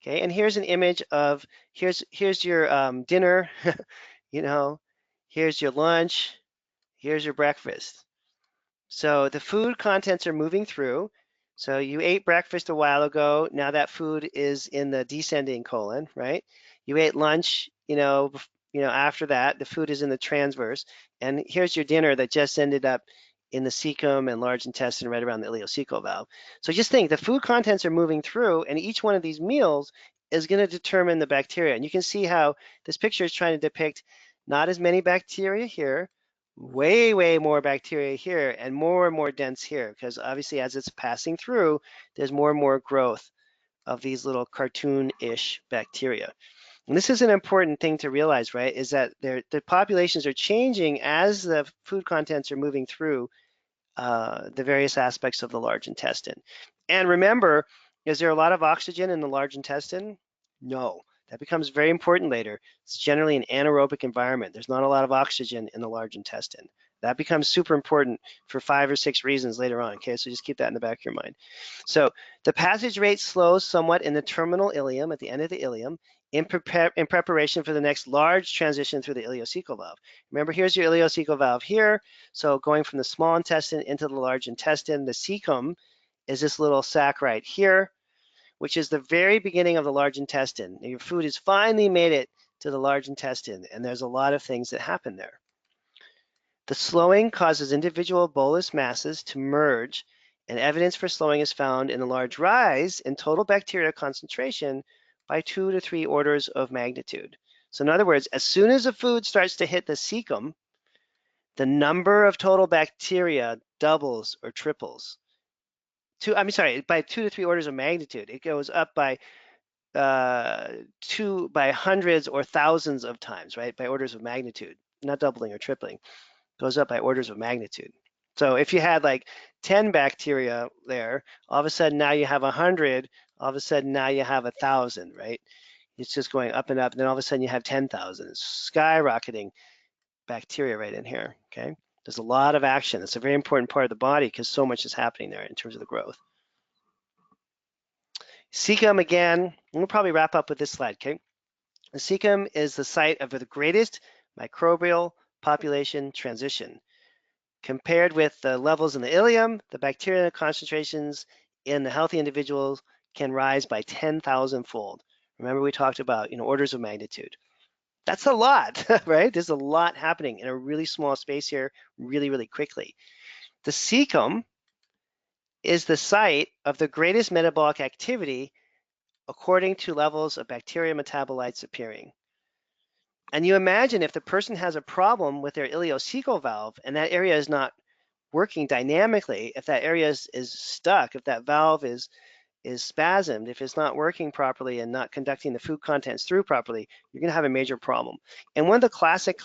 Okay, and here's an image of, here's your dinner, here's your lunch, here's your breakfast. So the food contents are moving through. So you ate breakfast a while ago. Now that food is in the descending colon, right? You ate lunch, after that, the food is in the transverse. And here's your dinner that just ended up in the cecum and large intestine right around the ileocecal valve. So just think, the food contents are moving through, and each one of these meals is going to determine the bacteria. And you can see how this picture is trying to depict not as many bacteria here, way, way more bacteria here, and more dense here, because obviously as it's passing through, there's more and more growth of these little cartoon-ish bacteria. And this is an important thing to realize, right, is that the populations are changing as the food contents are moving through the various aspects of the large intestine. And remember, is there a lot of oxygen in the large intestine? No. That becomes very important later. It's generally an anaerobic environment. There's not a lot of oxygen in the large intestine. That becomes super important for 5 or 6 reasons later on, okay? So just keep that in the back of your mind. So the passage rate slows somewhat in the terminal ileum, at the end of the ileum, in preparation for the next large transition through the ileocecal valve. Remember, here's your ileocecal valve here. So going from the small intestine into the large intestine, the cecum is this little sac right here, which is the very beginning of the large intestine. Your food has finally made it to the large intestine, and there's a lot of things that happen there. The slowing causes individual bolus masses to merge, and evidence for slowing is found in a large rise in total bacterial concentration by 2 to 3 orders of magnitude. So in other words, as soon as the food starts to hit the cecum, the number of total bacteria doubles or triples. By 2 to 3 orders of magnitude. It goes up by hundreds or thousands of times, right? By orders of magnitude, not doubling or tripling. It goes up by orders of magnitude. So if you had like 10 bacteria there, all of a sudden now you have 100, all of a sudden now you have 1,000, right? It's just going up and up, and then all of a sudden you have 10,000. It's skyrocketing bacteria right in here, okay? There's a lot of action. It's a very important part of the body because so much is happening there in terms of the growth. Cecum, again, we'll probably wrap up with this slide, okay? The cecum is the site of the greatest microbial population transition. Compared with the levels in the ileum, the bacterial concentrations in the healthy individuals can rise by 10,000-fold. Remember, we talked about orders of magnitude. That's a lot, right? There's a lot happening in a really small space here, really, really quickly. The cecum is the site of the greatest metabolic activity according to levels of bacteria metabolites appearing. And you imagine if the person has a problem with their ileocecal valve and that area is not working dynamically, if that area is stuck, if that valve is spasmed, if it's not working properly and not conducting the food contents through properly, you're going to have a major problem. And one of the classic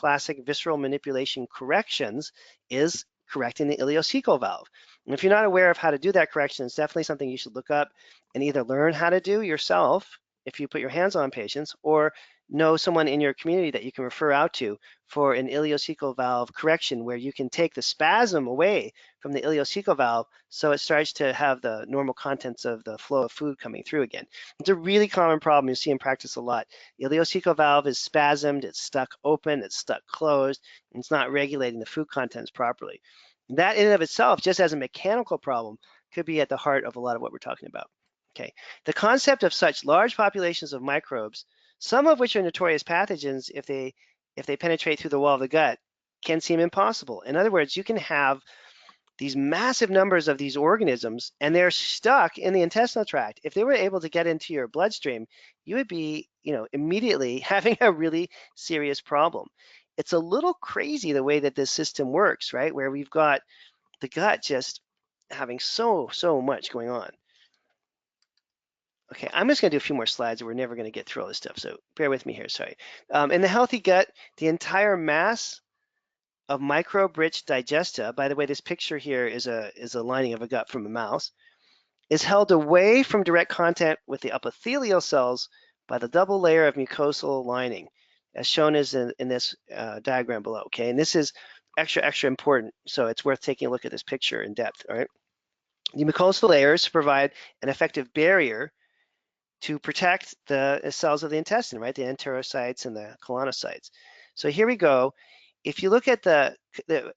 visceral manipulation corrections is correcting the ileocecal valve. And if you're not aware of how to do that correction, it's definitely something you should look up and either learn how to do yourself if you put your hands on patients, or know someone in your community that you can refer out to for an ileocecal valve correction, where you can take the spasm away from the ileocecal valve so it starts to have the normal contents of the flow of food coming through again. It's a really common problem you see in practice a lot. The ileocecal valve is spasmed, it's stuck open, it's stuck closed, and it's not regulating the food contents properly. That in and of itself, just as a mechanical problem, could be at the heart of a lot of what we're talking about. Okay, the concept of such large populations of microbes, some of which are notorious pathogens if they penetrate through the wall of the gut, can seem impossible. In other words, you can have these massive numbers of these organisms and they're stuck in the intestinal tract. If they were able to get into your bloodstream, you would be, immediately having a really serious problem. It's a little crazy the way that this system works, right? Where we've got the gut just having so much going on. Okay, I'm just going to do a few more slides. We're never going to get through all this stuff, so bear with me here. Sorry. In the healthy gut, the entire mass of microbe-rich digesta, by the way, this picture here is a lining of a gut from a mouse, is held away from direct contact with the epithelial cells by the double layer of mucosal lining, as shown as in this diagram below. Okay, and this is extra important, so it's worth taking a look at this picture in depth. All right, the mucosal layers provide an effective barrier to protect the cells of the intestine, right? The enterocytes and the colonocytes. So here we go. If you look at the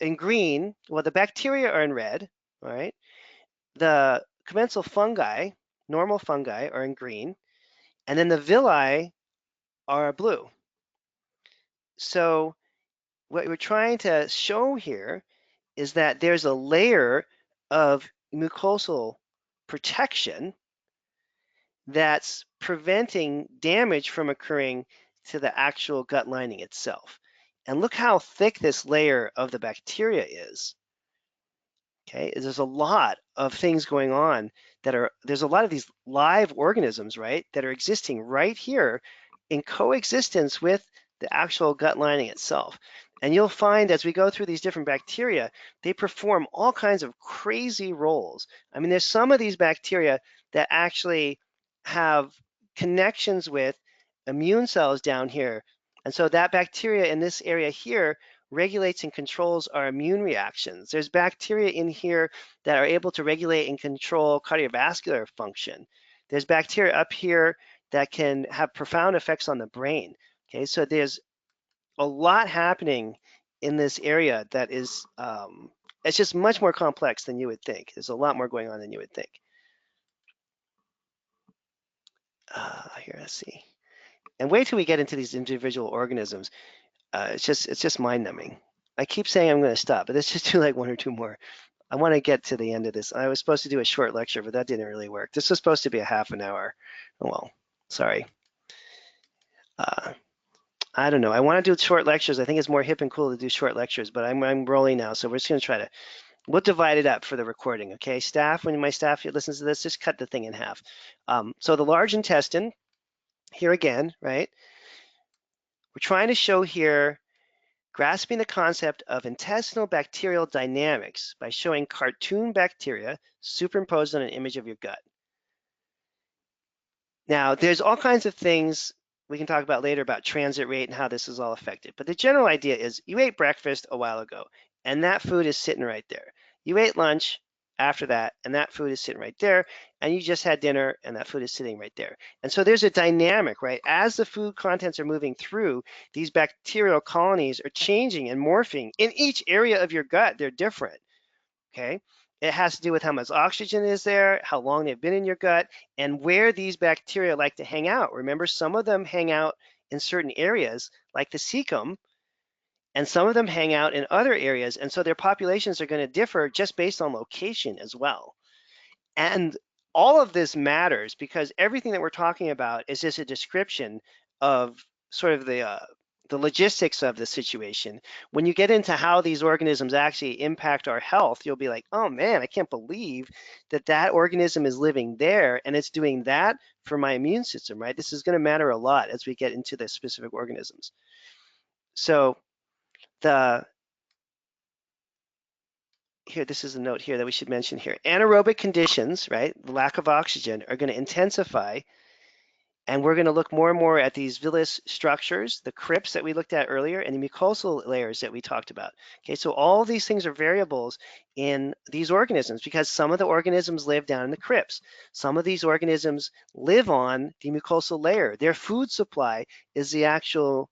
in green, well, the bacteria are in red, all right? The commensal fungi, normal fungi, are in green, and then the villi are blue. So what we're trying to show here is that there's a layer of mucosal protection that's preventing damage from occurring to the actual gut lining itself. And look how thick this layer of the bacteria is. Okay, there's a lot of things going on there's a lot of these live organisms, right, that are existing right here in coexistence with the actual gut lining itself. And you'll find as we go through these different bacteria, they perform all kinds of crazy roles. I mean, there's some of these bacteria that actually have connections with immune cells down here. And so that bacteria in this area here regulates and controls our immune reactions. There's bacteria in here that are able to regulate and control cardiovascular function. There's bacteria up here that can have profound effects on the brain. Okay, so there's a lot happening in this area that is, it's just much more complex than you would think. There's a lot more going on than you would think. Here, let's see. And wait till we get into these individual organisms. It's just mind-numbing. I keep saying I'm going to stop, but let's just do like one or two more. I want to get to the end of this. I was supposed to do a short lecture, but that didn't really work. This was supposed to be a half an hour. Oh, well, sorry. I don't know. I want to do short lectures. I think it's more hip and cool to do short lectures, but I'm rolling now, so we're just going to try to, we'll divide it up for the recording, okay? Staff, when my staff listens to this, just cut the thing in half. So the large intestine, here again, right? We're trying to show here grasping the concept of intestinal bacterial dynamics by showing cartoon bacteria superimposed on an image of your gut. Now, there's all kinds of things we can talk about later about transit rate and how this is all affected. But the general idea is you ate breakfast a while ago, and that food is sitting right there. You ate lunch after that, and that food is sitting right there. And you just had dinner, and that food is sitting right there. And so there's a dynamic, right? As the food contents are moving through, these bacterial colonies are changing and morphing. In each area of your gut, they're different, okay? It has to do with how much oxygen is there, how long they've been in your gut, and where these bacteria like to hang out. Remember, some of them hang out in certain areas, like the cecum, and some of them hang out in other areas, and so their populations are going to differ just based on location as well. And all of this matters because everything that we're talking about is just a description of sort of the the logistics of the situation. When you get into how these organisms actually impact our health, you'll be like, oh man, I can't believe that that organism is living there and it's doing that for my immune system, right? This is going to matter a lot as we get into the specific organisms. So here, this is a note here that we should mention here. Anaerobic conditions, right, the lack of oxygen, are going to intensify. And we're going to look more and more at these villus structures, the crypts that we looked at earlier, and the mucosal layers that we talked about. Okay, so all of these things are variables in these organisms because some of the organisms live down in the crypts. Some of these organisms live on the mucosal layer. Their food supply is the actual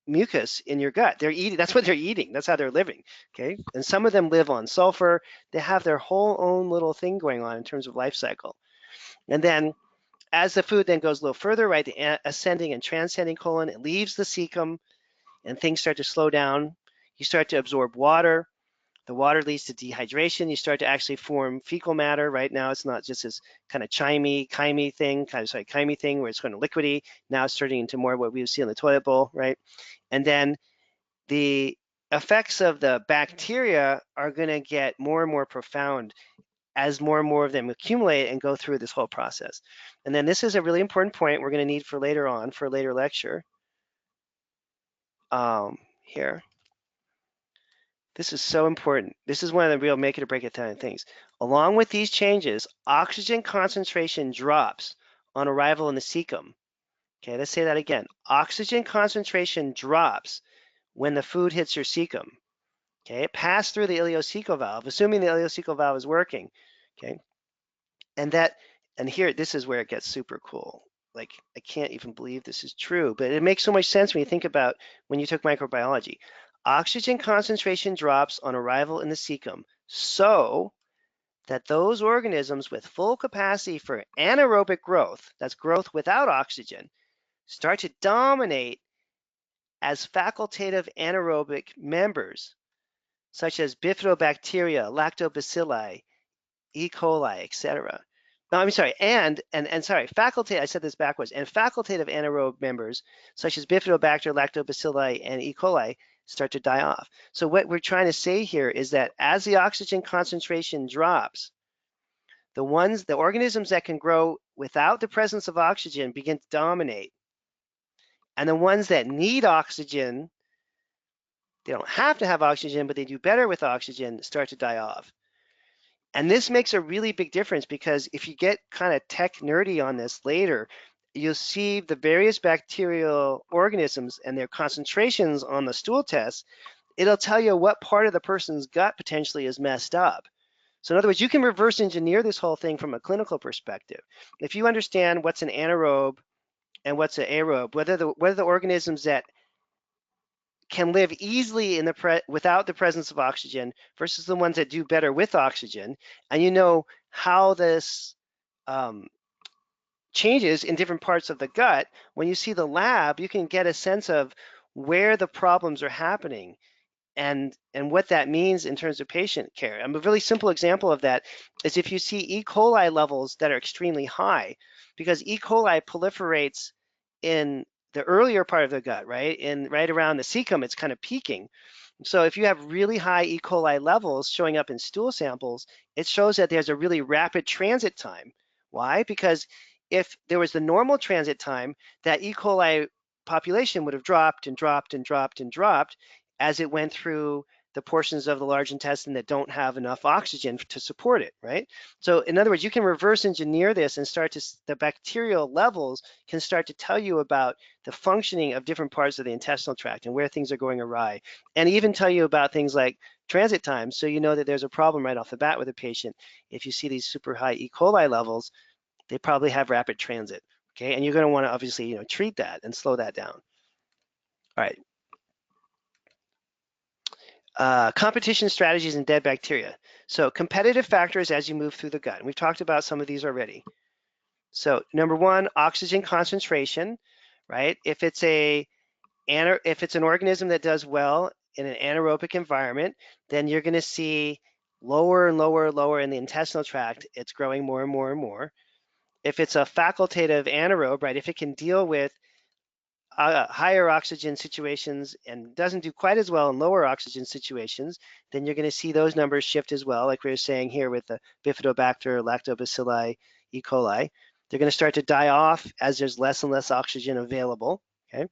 mucus in your gut. They're eating, that's what they're eating. That's how they're living, okay? And some of them live on sulfur. They have their whole own little thing going on in terms of life cycle. And then as the food then goes a little further, right, the ascending and transcending colon, it leaves the cecum and things start to slow down. You start to absorb water. The water leads to dehydration. You start to actually form fecal matter. Right now, it's not just this kind of chimy thing where it's kind of liquidy. Now it's turning into more what we would see in the toilet bowl, right? And then the effects of the bacteria are going to get more and more profound as more and more of them accumulate and go through this whole process. And then this is a really important point we're going to need for later on, for a later lecture. Here. This is so important. This is one of the real make it or break it kind of things. Along with these changes, oxygen concentration drops on arrival in the cecum. Okay, let's say that again. Oxygen concentration drops when the food hits your cecum. Okay, it passed through the ileocecal valve, assuming the ileocecal valve is working. Okay, and here, this is where it gets super cool. Like, I can't even believe this is true, but it makes so much sense when you think about when you took microbiology. Oxygen concentration drops on arrival in the cecum so that those organisms with full capacity for anaerobic growth, that's growth without oxygen, start to dominate as facultative anaerobic members, such as bifidobacteria, lactobacilli, E. coli, etc. No, I'm sorry, and sorry, facultative, I said this backwards, and facultative anaerobe members, such as bifidobacter, lactobacilli, and E. coli, start to die off. So what we're trying to say here is that as the oxygen concentration drops, the organisms that can grow without the presence of oxygen begin to dominate. And the ones that need oxygen, they don't have to have oxygen, but they do better with oxygen, start to die off. And this makes a really big difference because if you get kind of tech nerdy on this later, you'll see the various bacterial organisms and their concentrations on the stool test. It'll tell you what part of the person's gut potentially is messed up. So in other words, you can reverse engineer this whole thing from a clinical perspective. If you understand what's an anaerobe and what's an aerobe, whether the organisms that can live easily without the presence of oxygen versus the ones that do better with oxygen, and you know how this changes in different parts of the gut, when you see the lab, you can get a sense of where the problems are happening and what that means in terms of patient care. A really simple example of that is if you see E. coli levels that are extremely high, because E. coli proliferates in the earlier part of the gut, right? Right around the cecum, it's kind of peaking. So if you have really high E. coli levels showing up in stool samples, it shows that there's a really rapid transit time. Why? Because if there was the normal transit time, that E. coli population would have dropped and dropped and dropped and dropped as it went through the portions of the large intestine that don't have enough oxygen to support it, right? So in other words, you can reverse engineer this and the bacterial levels can start to tell you about the functioning of different parts of the intestinal tract and where things are going awry, and even tell you about things like transit times, so you know that there's a problem right off the bat with a patient. If you see these super high E. coli levels, they probably have rapid transit, okay? And you're gonna wanna obviously, treat that and slow that down. All right. Competition strategies and dead bacteria. So competitive factors as you move through the gut. And we've talked about some of these already. So number one, oxygen concentration, right? If it's an organism that does well in an anaerobic environment, then you're going to see lower and lower in the intestinal tract. It's growing more and more and more. If it's a facultative anaerobe, right? If it can deal with higher oxygen situations and doesn't do quite as well in lower oxygen situations, then you're going to see those numbers shift as well, like we were saying here with the bifidobacter, lactobacilli, E. coli. They're going to start to die off as there's less and less oxygen available, okay?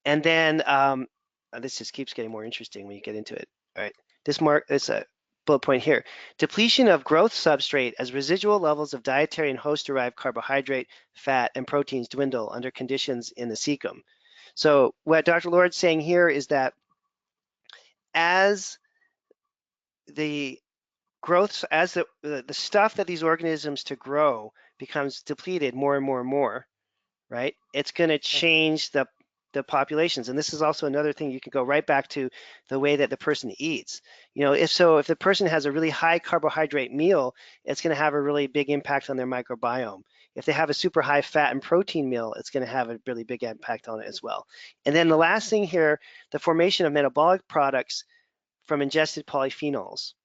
And then this just keeps getting more interesting when you get into it. All right, this a bullet point here. Depletion of growth substrate as residual levels of dietary and host-derived carbohydrate, fat, and proteins dwindle under conditions in the cecum. So what Dr. Lord's saying here is that as the growth, as the stuff that these organisms to grow becomes depleted more and more and more, right? It's going to change the populations. And this is also another thing you can go right back to the way that the person eats. You know, if the person has a really high carbohydrate meal, it's going to have a really big impact on their microbiome. If they have a super high fat and protein meal, it's going to have a really big impact on it as well. And then the last thing here, the formation of metabolic products from ingested polyphenols.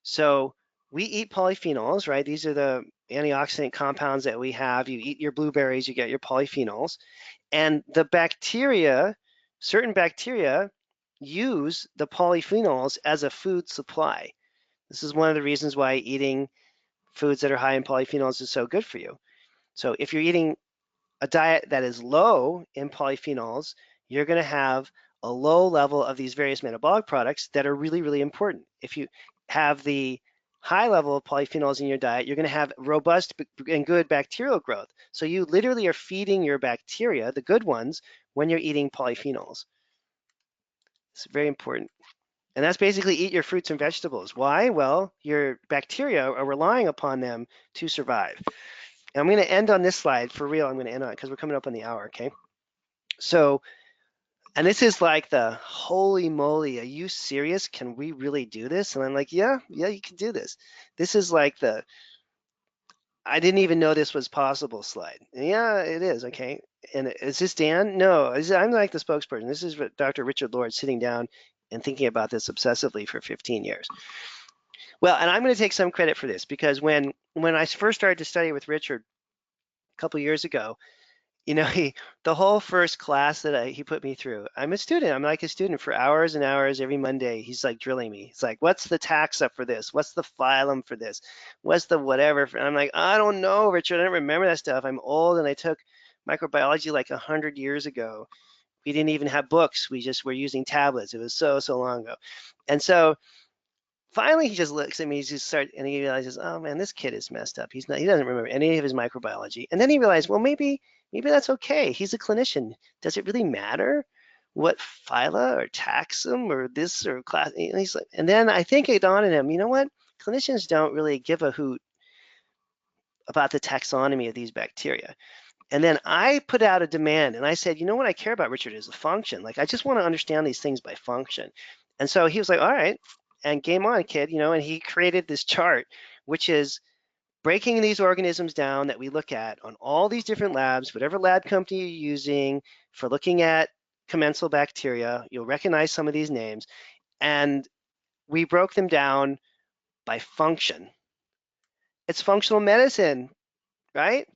So we eat polyphenols, right? These are the antioxidant compounds that we have. You eat your blueberries, you get your polyphenols. And the bacteria, certain bacteria, use the polyphenols as a food supply. This is one of the reasons why eating foods that are high in polyphenols is so good for you. So if you're eating a diet that is low in polyphenols, you're going to have a low level of these various metabolic products that are really, really important. If you have the high level of polyphenols in your diet, you're going to have robust and good bacterial growth. So you literally are feeding your bacteria, the good ones, when you're eating polyphenols. It's very important. And that's basically eat your fruits and vegetables. Why? Well, your bacteria are relying upon them to survive. And I'm going to end on this slide for real. I'm going to end on it because we're coming up on the hour, okay? So, and this is like the holy moly, are you serious? Can we really do this? And I'm like, yeah, you can do this. This is like the, I didn't even know this was possible slide. Yeah, it is, okay. And is this Dan? No, I'm like the spokesperson. This is Dr. Richard Lord sitting down and thinking about this obsessively for 15 years. Well, and I'm going to take some credit for this because when I first started to study with Richard a couple years ago, you know, the whole first class that he put me through, I'm a student. I'm like a student for hours and hours every Monday. He's like drilling me. He's like, what's the taxa for this? What's the phylum for this? What's the whatever? And I'm like, I don't know, Richard. I don't remember that stuff. I'm old and I took microbiology like 100 years ago. We didn't even have books. We just were using tablets. It was so long ago. And so finally, he just looks at me, and he realizes, oh man, this kid is messed up. He doesn't remember any of his microbiology. And then he realized, well, maybe that's okay. He's a clinician. Does it really matter what phyla or taxon or this or class? And then I think it dawned on him, you know what? Clinicians don't really give a hoot about the taxonomy of these bacteria. And then I put out a demand and I said, you know what I care about, Richard, is the function. Like, I just want to understand these things by function. And so he was like, all right, and game on, kid, you know, and he created this chart, which is breaking these organisms down that we look at on all these different labs, whatever lab company you're using for looking at commensal bacteria, you'll recognize some of these names. And we broke them down by function. It's functional medicine, right?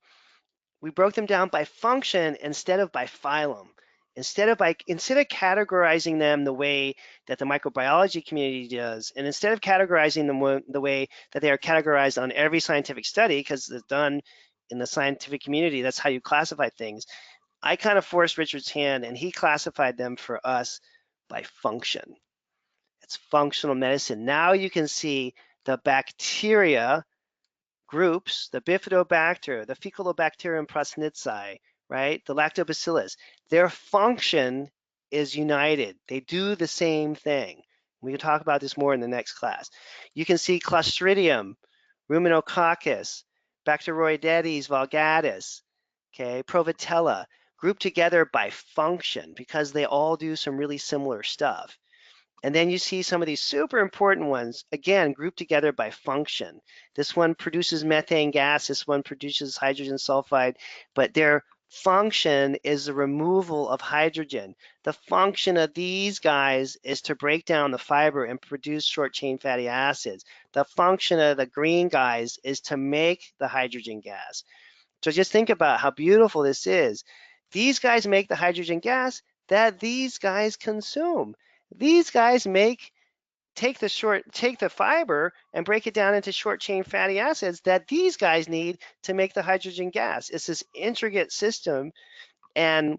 We broke them down by function instead of by phylum. Instead of categorizing them the way that the microbiology community does, and instead of categorizing them the way that they are categorized on every scientific study, because it's done in the scientific community, that's how you classify things, I kind of forced Richard's hand and he classified them for us by function. It's functional medicine. Now you can see the bacteria groups, the bifidobacter, the Faecalibacterium prausnitzii, right? The lactobacillus, their function is united. They do the same thing. We can talk about this more in the next class. You can see Clostridium, Ruminococcus, Bacteroidetes vulgaris, okay, Provotella, grouped together by function because they all do some really similar stuff. And then you see some of these super important ones, again, grouped together by function. This one produces methane gas, this one produces hydrogen sulfide, but their function is the removal of hydrogen. The function of these guys is to break down the fiber and produce short chain fatty acids. The function of the green guys is to make the hydrogen gas. So just think about how beautiful this is. These guys make the hydrogen gas that these guys consume. These guys take the fiber and break it down into short chain fatty acids that these guys need to make the hydrogen gas. It's this intricate system, and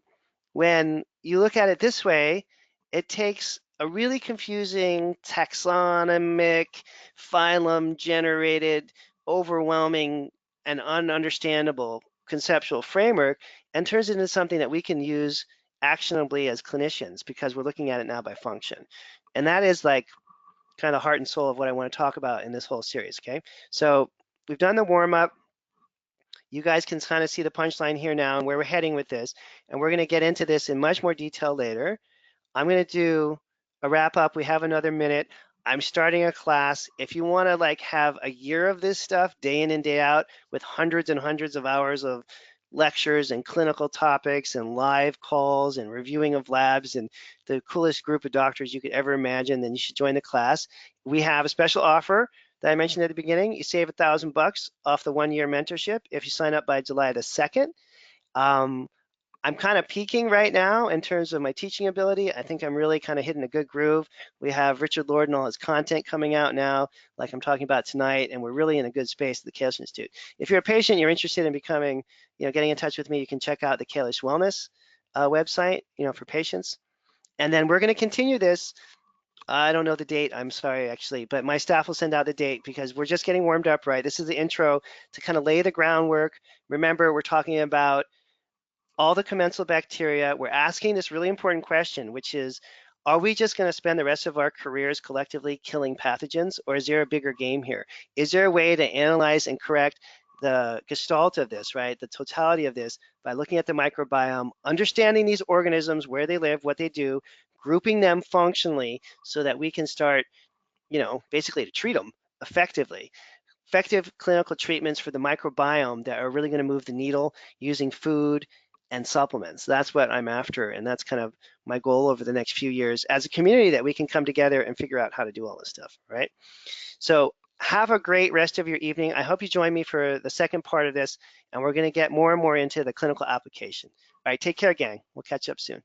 when you look at it this way, it takes a really confusing taxonomic, phylum generated, overwhelming, and ununderstandable conceptual framework and turns it into something that we can use actionably as clinicians because we're looking at it now by function. And that is like kind of heart and soul of what I want to talk about in this whole series, okay? So we've done the warm up. You guys can kind of see the punchline here now and where we're heading with this. And we're going to get into this in much more detail later. I'm going to do a wrap up. We have another minute. I'm starting a class. If you want to like have a year of this stuff day in and day out with hundreds and hundreds of hours of lectures and clinical topics and live calls and reviewing of labs and the coolest group of doctors you could ever imagine, then you should join the class. We have a special offer that I mentioned at the beginning. You save $1,000 off the 1-year mentorship if you sign up by July the 2nd. I'm kind of peaking right now in terms of my teaching ability. I think I'm really kind of hitting a good groove. We have Richard Lord and all his content coming out now, like I'm talking about tonight, and we're really in a good space at the Kalish Institute. If you're a patient, you're interested in becoming, getting in touch with me, you can check out the Kalish Wellness website, for patients. And then we're going to continue this. I don't know the date, I'm sorry actually, but my staff will send out the date because we're just getting warmed up, right? This is the intro to kind of lay the groundwork. Remember, we're talking about all the commensal bacteria. We're asking this really important question, which is, are we just going to spend the rest of our careers collectively killing pathogens, or is there a bigger game here? Is there a way to analyze and correct the gestalt of this, right? The totality of this by looking at the microbiome, understanding these organisms, where they live, what they do, grouping them functionally so that we can start, basically to treat them effectively. Effective clinical treatments for the microbiome that are really going to move the needle using food and supplements. That's what I'm after, and that's kind of my goal over the next few years as a community, that we can come together and figure out how to do all this stuff, right? So have a great rest of your evening. I hope you join me for the second part of this, and we're going to get more and more into the clinical application. All right, take care, gang. We'll catch up soon.